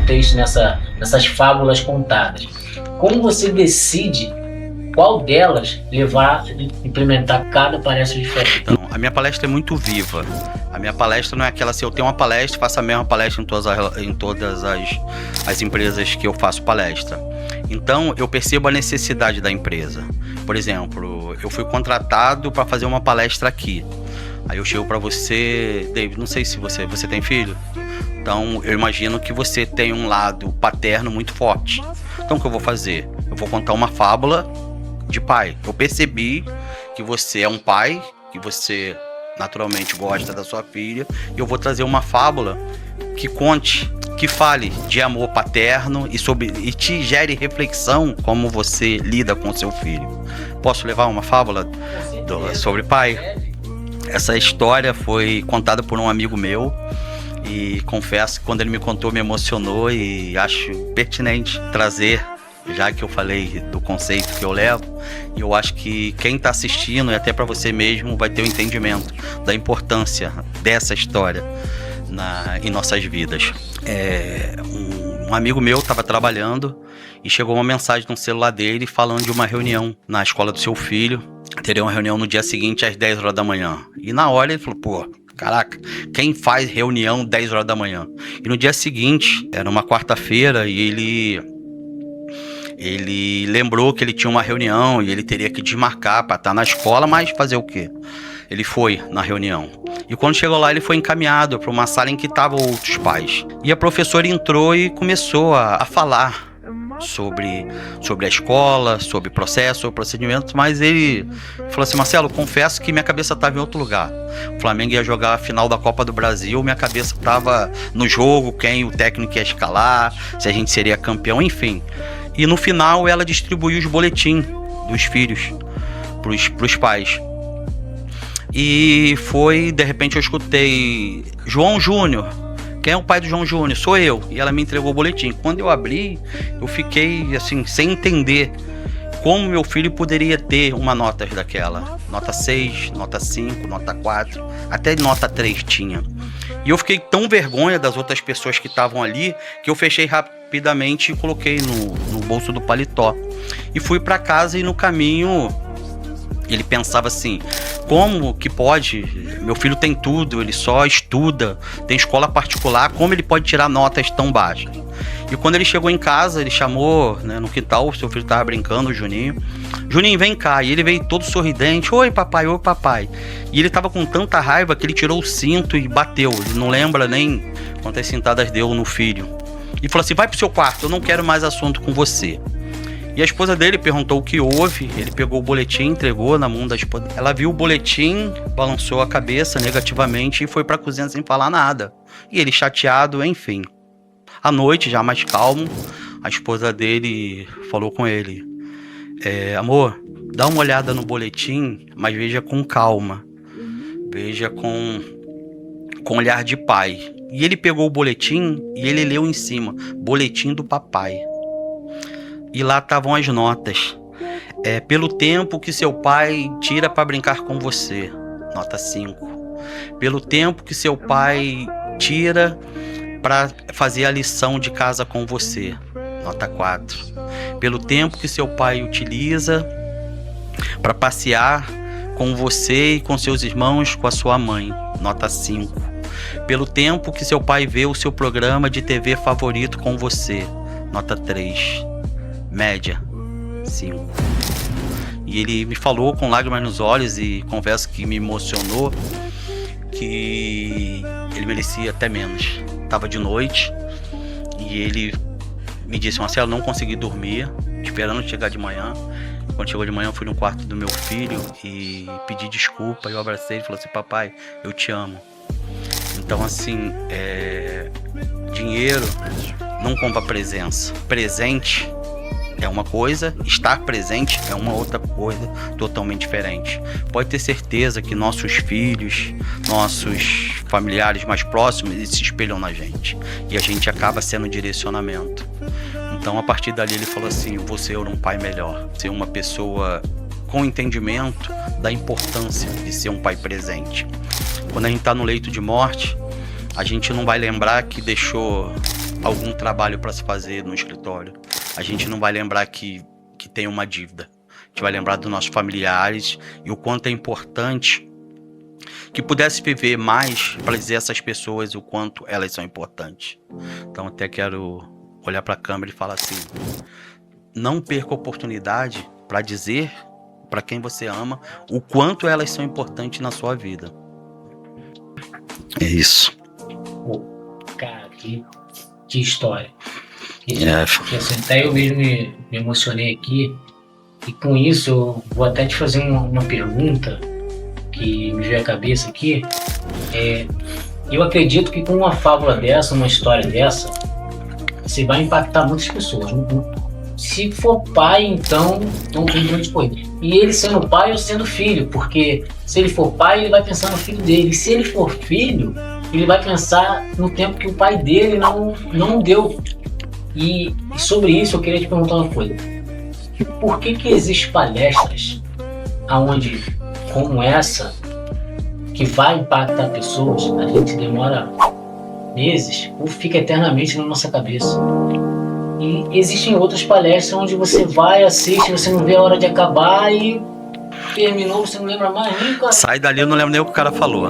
contexto, nessas fábulas contadas. Como você decide qual delas levar, implementar cada palestra diferente? Então, a minha palestra é muito viva. A minha palestra não é aquela, se eu tenho uma palestra, faço a mesma palestra em todas as empresas que eu faço palestra. Então, eu percebo a necessidade da empresa. Por exemplo, eu fui contratado para fazer uma palestra aqui. Aí eu chego para você, David, não sei se você tem filho? Então, eu imagino que você tem um lado paterno muito forte. Então, o que eu vou fazer? Eu vou contar uma fábula de pai. Eu percebi que você é um pai, que você naturalmente gosta da sua filha, e eu vou trazer uma fábula que conte, que fale de amor paterno e te gere reflexão como você lida com seu filho. Posso levar uma fábula sobre pai? Essa história foi contada por um amigo meu e confesso que quando ele me contou me emocionou e acho pertinente trazer, já que eu falei do conceito que eu levo. E eu acho que quem está assistindo e até para você mesmo vai ter o entendimento da importância dessa história em nossas vidas. Um amigo meu estava trabalhando e chegou uma mensagem no celular dele falando de uma reunião na escola do seu filho. Teria uma reunião no dia seguinte às 10 horas da manhã. E na hora ele falou, pô, caraca, quem faz reunião 10 horas da manhã? E no dia seguinte, era uma quarta-feira, e ele lembrou que ele tinha uma reunião e ele teria que desmarcar para estar na escola, mas fazer o quê? Ele foi na reunião. E quando chegou lá, ele foi encaminhado para uma sala em que estavam outros pais. E a professora entrou e começou a falar sobre a escola, sobre processo, sobre procedimento, mas ele falou assim, Marcelo, confesso que minha cabeça estava em outro lugar. O Flamengo ia jogar a final da Copa do Brasil, minha cabeça estava no jogo, quem o técnico ia escalar, se a gente seria campeão, enfim. E no final ela distribuiu os boletins dos filhos pros pais. E foi, de repente eu escutei, João Júnior. Quem é o pai do João Júnior? Sou eu. E ela me entregou o boletim. Quando eu abri, eu fiquei assim, sem entender como meu filho poderia ter uma nota daquela. Nota 6, nota 5, nota 4, até nota 3 tinha. E eu fiquei tão vergonha das outras pessoas que estavam ali, que eu fechei rapidamente e coloquei no bolso do paletó. E fui para casa e no caminho ele pensava assim, como que pode? Meu filho tem tudo, ele só estuda, tem escola particular, como ele pode tirar notas tão baixas? E quando ele chegou em casa, ele chamou, né, no quintal, seu filho estava brincando, o Juninho. Juninho, vem cá. E ele veio todo sorridente, oi papai, oi papai. E ele estava com tanta raiva que ele tirou o cinto e bateu. Ele não lembra nem quantas cintadas deu no filho. E falou assim, vai pro seu quarto, eu não quero mais assunto com você. E a esposa dele perguntou o que houve, ele pegou o boletim, entregou na mão da esposa. Ela viu o boletim, balançou a cabeça negativamente e foi pra cozinha sem falar nada. E ele chateado, enfim. À noite, já mais calmo, a esposa dele falou com ele, amor, dá uma olhada no boletim, mas veja com calma, veja com olhar de pai. E ele pegou o boletim e ele leu em cima, boletim do papai. E lá estavam as notas. Pelo tempo que seu pai tira para brincar com você, nota 5. Pelo tempo que seu pai tira para fazer a lição de casa com você, nota 4. Pelo tempo que seu pai utiliza para passear com você e com seus irmãos, com a sua mãe, nota 5. Pelo tempo que seu pai vê o seu programa de TV favorito com você, nota 3. Média 5. E ele me falou com lágrimas nos olhos e confesso que me emocionou, que ele merecia até menos. Tava de noite e ele me disse, Marcelo, não consegui dormir, esperando chegar de manhã. Quando chegou de manhã eu fui no quarto do meu filho e pedi desculpa, eu abracei e falou assim, papai, eu te amo. Então assim, dinheiro não compra presença. Presente é uma coisa, estar presente é uma outra coisa totalmente diferente. Pode ter certeza que nossos filhos, nossos familiares mais próximos, eles se espelham na gente. E a gente acaba sendo direcionamento. Então, a partir dali, ele falou assim, vou ser um pai melhor. Ser uma pessoa com entendimento da importância de ser um pai presente. Quando a gente está no leito de morte, a gente não vai lembrar que deixou algum trabalho para se fazer no escritório, a gente não vai lembrar que tem uma dívida. A gente vai lembrar dos nossos familiares e o quanto é importante que pudesse viver mais para dizer a essas pessoas o quanto elas são importantes. Então até quero olhar para a câmera e falar assim: não perca a oportunidade para dizer para quem você ama o quanto elas são importantes na sua vida. É isso. Pô, cara, que história. É. Assim, até eu mesmo me emocionei aqui. E com isso eu vou até te fazer uma pergunta que me veio à cabeça aqui. Eu acredito que com uma fábula dessa, uma história dessa, você vai impactar muitas pessoas. Se for pai, então não tem muito escolha. E ele sendo pai ou sendo filho, porque se ele for pai, ele vai pensar no filho dele. E se ele for filho, ele vai pensar no tempo que o pai dele não deu. E sobre isso eu queria te perguntar uma coisa. Por que existem palestras aonde, como essa, que vai impactar pessoas, a gente demora meses ou fica eternamente na nossa cabeça? E existem outras palestras onde você vai, assiste, você não vê a hora de acabar e terminou, você não lembra mais nem o cara. Sai dali, eu não lembro nem o que o cara falou.